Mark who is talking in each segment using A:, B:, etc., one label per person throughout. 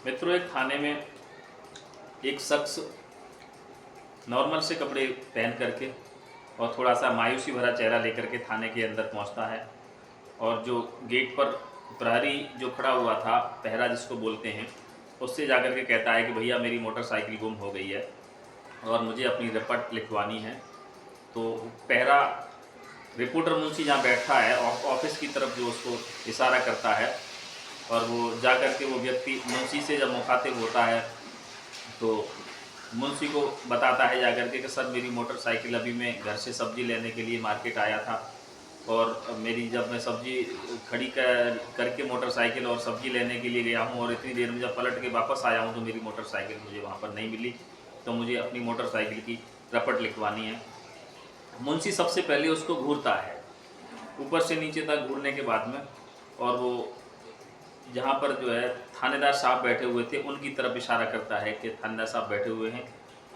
A: मित्रों, एक थाने में एक शख्स नॉर्मल से कपड़े पहन करके और थोड़ा सा मायूसी भरा चेहरा लेकर के थाने के अंदर पहुंचता है। और जो गेट पर प्रहरी जो खड़ा हुआ था, पहरा जिसको बोलते हैं, उससे जाकर के कहता है कि भैया मेरी मोटरसाइकिल गुम हो गई है और मुझे अपनी रिपोर्ट लिखवानी है। तो पहरा रिपोर्टर मुंशी जहाँ बैठा है ऑफिस की तरफ जो उसको इशारा करता है, और वो जा कर के वो व्यक्ति मुंशी से जब मुखातिब होता है तो मुंशी को बताता है जाकर के कि सर मेरी मोटरसाइकिल, अभी मैं घर से सब्ज़ी लेने के लिए मार्केट आया था और मेरी जब मैं सब्ज़ी खड़ी करके मोटरसाइकिल और सब्ज़ी लेने के लिए गया हूँ और इतनी देर में जब पलट के वापस आया हूँ तो मेरी मोटरसाइकिल मुझे वहाँ पर नहीं मिली, तो मुझे अपनी मोटरसाइकिल की रपट लिखवानी है। मुंशी सबसे पहले उसको घूरता है, ऊपर से नीचे तक घूरने के बाद में, और वो जहाँ पर जो है थानेदार साहब बैठे हुए थे उनकी तरफ इशारा करता है कि थानेदार साहब बैठे हुए हैं,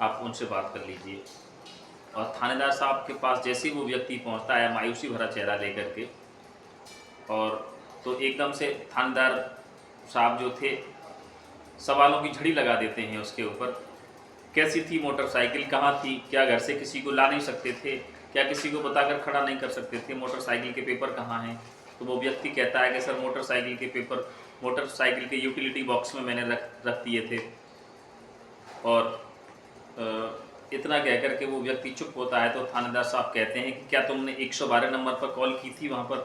A: आप उनसे बात कर लीजिए। और थानेदार साहब के पास जैसे ही वो व्यक्ति पहुँचता है मायूसी भरा चेहरा लेकर के, और तो एकदम से थानेदार साहब जो थे सवालों की झड़ी लगा देते हैं उसके ऊपर। कैसी थी मोटरसाइकिल, कहाँ थी, क्या घर से किसी को ला नहीं सकते थे, क्या किसी को बताकर खड़ा नहीं कर सकते थे, मोटरसाइकिल के पेपर कहाँ हैं? तो वो व्यक्ति कहता है कि सर मोटरसाइकिल के पेपर मोटरसाइकिल के यूटिलिटी बॉक्स में मैंने रख दिए थे। और इतना कह कर के वो व्यक्ति चुप होता है। तो थानेदार साहब कहते हैं कि क्या तुमने 112 नंबर पर कॉल की थी वहाँ पर?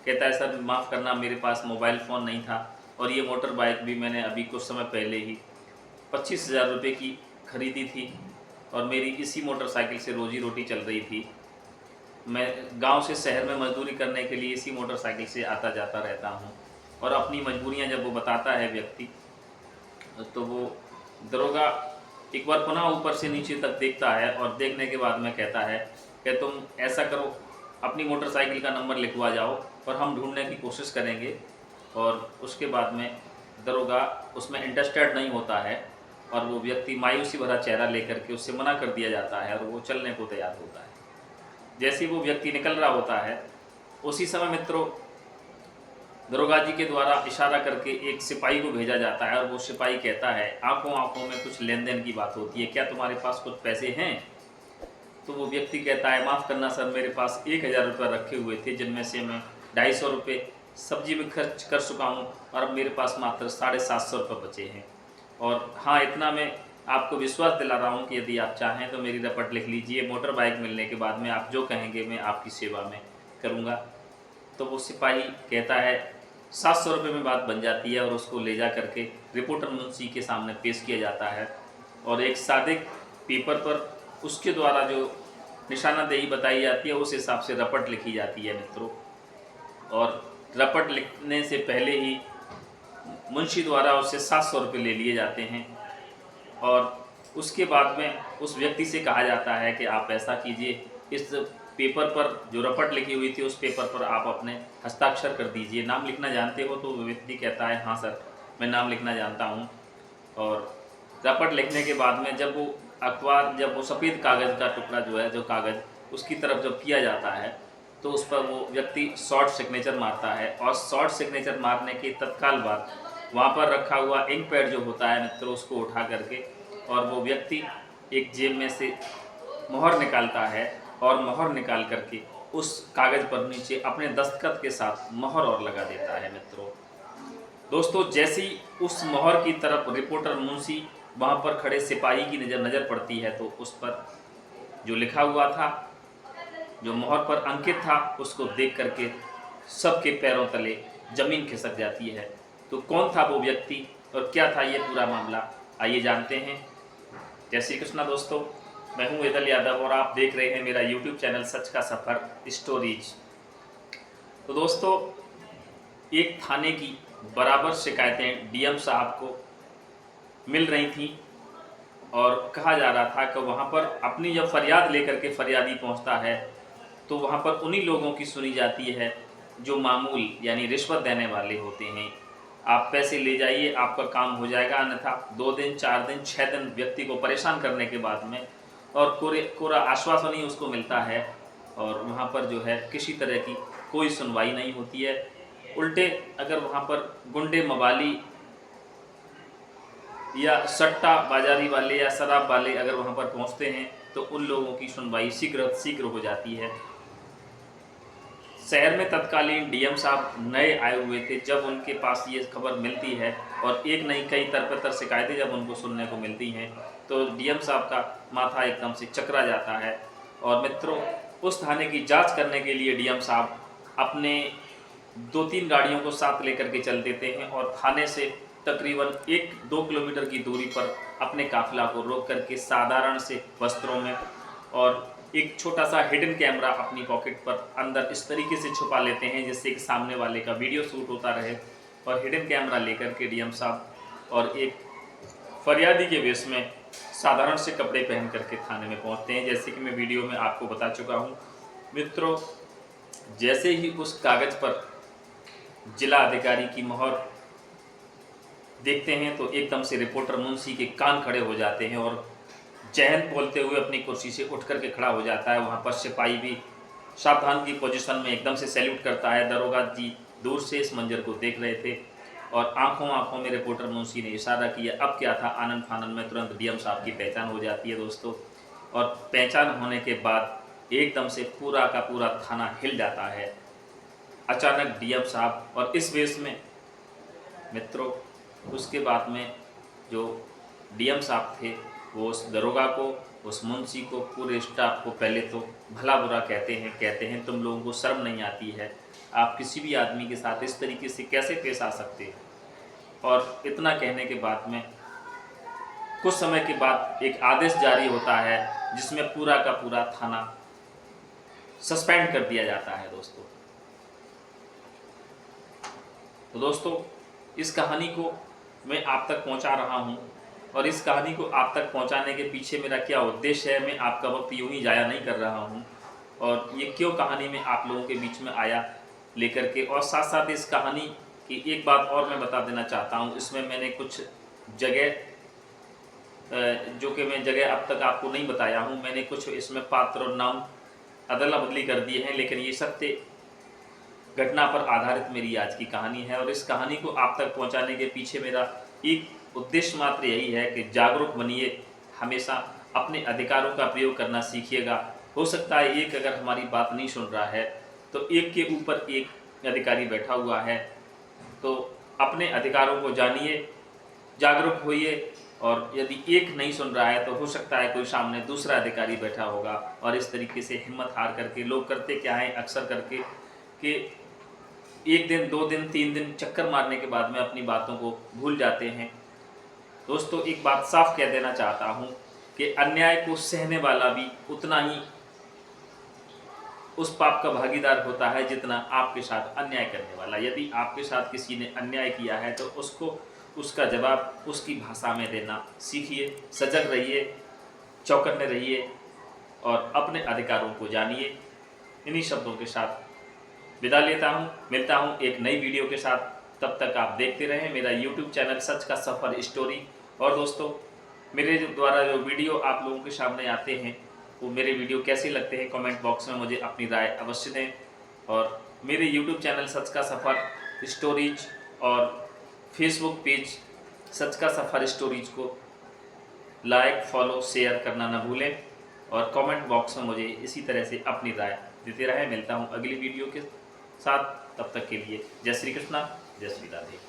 A: कहता है सर माफ़ करना, मेरे पास मोबाइल फ़ोन नहीं था और ये मोटर बाइक भी मैंने अभी कुछ समय पहले ही 25,000 रुपये की खरीदी थी और मेरी इसी मोटरसाइकिल से रोजी रोटी चल रही थी। मैं गांव से शहर में मजदूरी करने के लिए इसी मोटरसाइकिल से आता जाता रहता हूं। और अपनी मजबूरियां जब वो बताता है व्यक्ति, तो वो दरोगा एक बार पुनः ऊपर से नीचे तक देखता है और देखने के बाद में कहता है कि तुम ऐसा करो, अपनी मोटरसाइकिल का नंबर लिखवा जाओ और हम ढूंढने की कोशिश करेंगे। और उसके बाद में दरोगा उसमें इंटरेस्टेड नहीं होता है और वो व्यक्ति मायूसी भरा चेहरा लेकर के उससे मना कर दिया जाता है और वो चलने को तैयार होता है। जैसे ही वो व्यक्ति निकल रहा होता है उसी समय मित्रों दरोगा जी के द्वारा इशारा करके एक सिपाही को भेजा जाता है और वो सिपाही कहता है आंखों आंखों में कुछ लेन देन की बात होती है, क्या तुम्हारे पास कुछ पैसे हैं? तो वो व्यक्ति कहता है माफ़ करना सर, मेरे पास 1,000 रुपये रखे हुए थे जिनमें से मैं 250 रुपये सब्जी में खर्च कर चुका हूँ और अब मेरे पास मात्र 750 रुपये बचे हैं। और हाँ, इतना मैं आपको विश्वास दिला रहा हूँ कि यदि आप चाहें तो मेरी रपट लिख लीजिए, मोटर बाइक मिलने के बाद में आप जो कहेंगे मैं आपकी सेवा में करूँगा। तो वो सिपाही कहता है 700 रुपये में बात बन जाती है और उसको ले जा करके रिपोर्टर मुंशी के सामने पेश किया जाता है और एक सादे पेपर पर उसके द्वारा जो निशानादेही बताई जाती है उस हिसाब से रपट लिखी जाती है मित्रों। और रपट लिखने से पहले ही मुंशी द्वारा उससे 700 रुपये ले लिए जाते हैं और उसके बाद में उस व्यक्ति से कहा जाता है कि आप ऐसा कीजिए, इस पेपर पर जो रपट लिखी हुई थी उस पेपर पर आप अपने हस्ताक्षर कर दीजिए, नाम लिखना जानते हो? तो व्यक्ति कहता है हाँ सर, मैं नाम लिखना जानता हूँ। और रपट लिखने के बाद में जब वो अखबार, जब वो सफ़ेद कागज़ का टुकड़ा जो है, जो कागज़ उसकी तरफ जब किया जाता है तो उस पर वो व्यक्ति शॉर्ट सिग्नेचर मारता है और शॉर्ट सिग्नेचर मारने के तत्काल बाद वहाँ पर रखा हुआ इंक पैड जो होता है मित्रों उसको उठा करके और वो व्यक्ति एक जेब में से मोहर निकालता है और मोहर निकाल करके उस कागज़ पर नीचे अपने दस्तखत के साथ मोहर और लगा देता है मित्रों। दोस्तों, जैसी उस मोहर की तरफ रिपोर्टर मुंशी वहाँ पर खड़े सिपाही की नज़र पड़ती है तो उस पर जो लिखा हुआ था, जो मोहर पर अंकित था, उसको देख करके सबके पैरों तले जमीन खिसक जाती है। तो कौन था वो व्यक्ति और क्या था ये पूरा मामला, आइए जानते हैं। जय श्री कृष्णा दोस्तों, मैं हूं वेदल यादव और आप देख रहे हैं मेरा YouTube चैनल सच का सफ़र स्टोरीज। तो दोस्तों, एक थाने की बराबर शिकायतें डीएम साहब को मिल रही थी और कहा जा रहा था कि वहाँ पर अपनी जब फरियाद लेकर के फरियादी पहुँचता है तो वहाँ पर उन्हीं लोगों की सुनी जाती है जो मामूल यानी रिश्वत देने वाले होते हैं। आप पैसे ले जाइए, आपका काम हो जाएगा, अन्यथा 2 दिन 4 दिन 6 दिन व्यक्ति को परेशान करने के बाद में और कोरा आश्वासन ही उसको मिलता है और वहाँ पर जो है किसी तरह की कोई सुनवाई नहीं होती है। उल्टे अगर वहाँ पर गुंडे मवाली या सट्टा बाजारी वाले या शराब वाले अगर वहाँ पर पहुँचते हैं तो उन लोगों की सुनवाई शीघ्र हो जाती है। शहर में तत्कालीन डीएम साहब नए आए हुए थे, जब उनके पास ये खबर मिलती है और एक नहीं कई तरपतर शिकायतें जब उनको सुनने को मिलती हैं तो डीएम साहब का माथा एकदम से चकरा जाता है। और मित्रों, उस थाने की जांच करने के लिए डीएम साहब अपने 2-3 गाड़ियों को साथ लेकर के चल देते हैं और थाने से तकरीबन 1-2 किलोमीटर की दूरी पर अपने काफिला को रोक करके साधारण से वस्त्रों में और एक छोटा सा हिडन कैमरा अपनी पॉकेट पर अंदर इस तरीके से छुपा लेते हैं जिससे कि सामने वाले का वीडियो शूट होता रहे। और हिडन कैमरा लेकर के डीएम साहब और एक फरियादी के वेश में साधारण से कपड़े पहन करके थाने में पहुंचते हैं, जैसे कि मैं वीडियो में आपको बता चुका हूं। मित्रों, जैसे ही उस कागज़ पर जिला अधिकारी की मोहर देखते हैं तो एकदम से रिपोर्टर मुंशी के कान खड़े हो जाते हैं और जय हिंद बोलते हुए अपनी कुर्सी से उठ करके खड़ा हो जाता है। वहाँ पर सिपाही भी सावधान की पोजीशन में एकदम से सैल्यूट करता है। दरोगा जी दूर से इस मंजर को देख रहे थे और आंखों में रिपोर्टर मुंशी ने इशारा किया। अब क्या था, आनन फानन में तुरंत डीएम साहब की पहचान हो जाती है दोस्तों। और पहचान होने के बाद एकदम से पूरा का पूरा थाना हिल जाता है। अचानक डीएम साहब और इस वेश में मित्रों, उसके बाद में जो डीएम साहब थे वो उस दरोगा को, उस मुंशी को, पूरे स्टाफ को पहले तो भला बुरा कहते हैं तुम लोगों को शर्म नहीं आती है, आप किसी भी आदमी के साथ इस तरीके से कैसे पेश आ सकते हैं। और इतना कहने के बाद में कुछ समय के बाद एक आदेश जारी होता है जिसमें पूरा का पूरा थाना सस्पेंड कर दिया जाता है दोस्तों। तो दोस्तों, इस कहानी को मैं आप तक पहुंचा रहा हूं और इस कहानी को आप तक पहुंचाने के पीछे मेरा क्या उद्देश्य है, मैं आपका वक्त यूं ही जाया नहीं कर रहा हूं। और ये क्यों कहानी में आप लोगों के बीच में आया लेकर के, और साथ साथ इस कहानी की एक बात और मैं बता देना चाहता हूं। इसमें मैंने कुछ जगह जो कि मैं जगह अब तक आपको नहीं बताया हूं, मैंने कुछ इसमें पात्र और नाम अदला बदली कर दिए हैं, लेकिन ये सत्य घटना पर आधारित मेरी आज की कहानी है। और इस कहानी को आप तक पहुंचाने के पीछे मेरा एक उद्देश्य मात्र यही है कि जागरूक बनिए, हमेशा अपने अधिकारों का प्रयोग करना सीखिएगा। हो सकता है एक अगर हमारी बात नहीं सुन रहा है तो एक के ऊपर एक अधिकारी बैठा हुआ है, तो अपने अधिकारों को जानिए, जागरूक होइए। और यदि एक नहीं सुन रहा है तो हो सकता है कोई सामने दूसरा अधिकारी बैठा होगा। और इस तरीके से हिम्मत हार करके लोग करते क्या है अक्सर करके कि 1 दिन 2 दिन 3 दिन चक्कर मारने के बाद में अपनी बातों को भूल जाते हैं। दोस्तों, एक बात साफ कह देना चाहता हूँ कि अन्याय को सहने वाला भी उतना ही उस पाप का भागीदार होता है जितना आपके साथ अन्याय करने वाला। यदि आपके साथ किसी ने अन्याय किया है तो उसको उसका जवाब उसकी भाषा में देना सीखिए, सजग रहिए, चौकन्ने रहिए और अपने अधिकारों को जानिए। इन्हीं शब्दों के साथ विदा लेता हूँ, मिलता हूँ एक नई वीडियो के साथ। तब तक आप देखते रहें मेरा YouTube चैनल सच का सफ़र स्टोरी। और दोस्तों, मेरे द्वारा जो वीडियो आप लोगों के सामने आते हैं वो मेरे वीडियो कैसे लगते हैं कमेंट बॉक्स में मुझे अपनी राय अवश्य दें। और मेरे YouTube चैनल सच का सफ़र स्टोरीज और फेसबुक पेज सच का सफ़र स्टोरीज को लाइक, फॉलो, शेयर करना न भूलें और कमेंट बॉक्स में मुझे इसी तरह से अपनी राय देते रहें। मिलता हूँ अगली वीडियो के साथ, तब तक के लिए जय श्री कृष्णा, जय श्री राधे।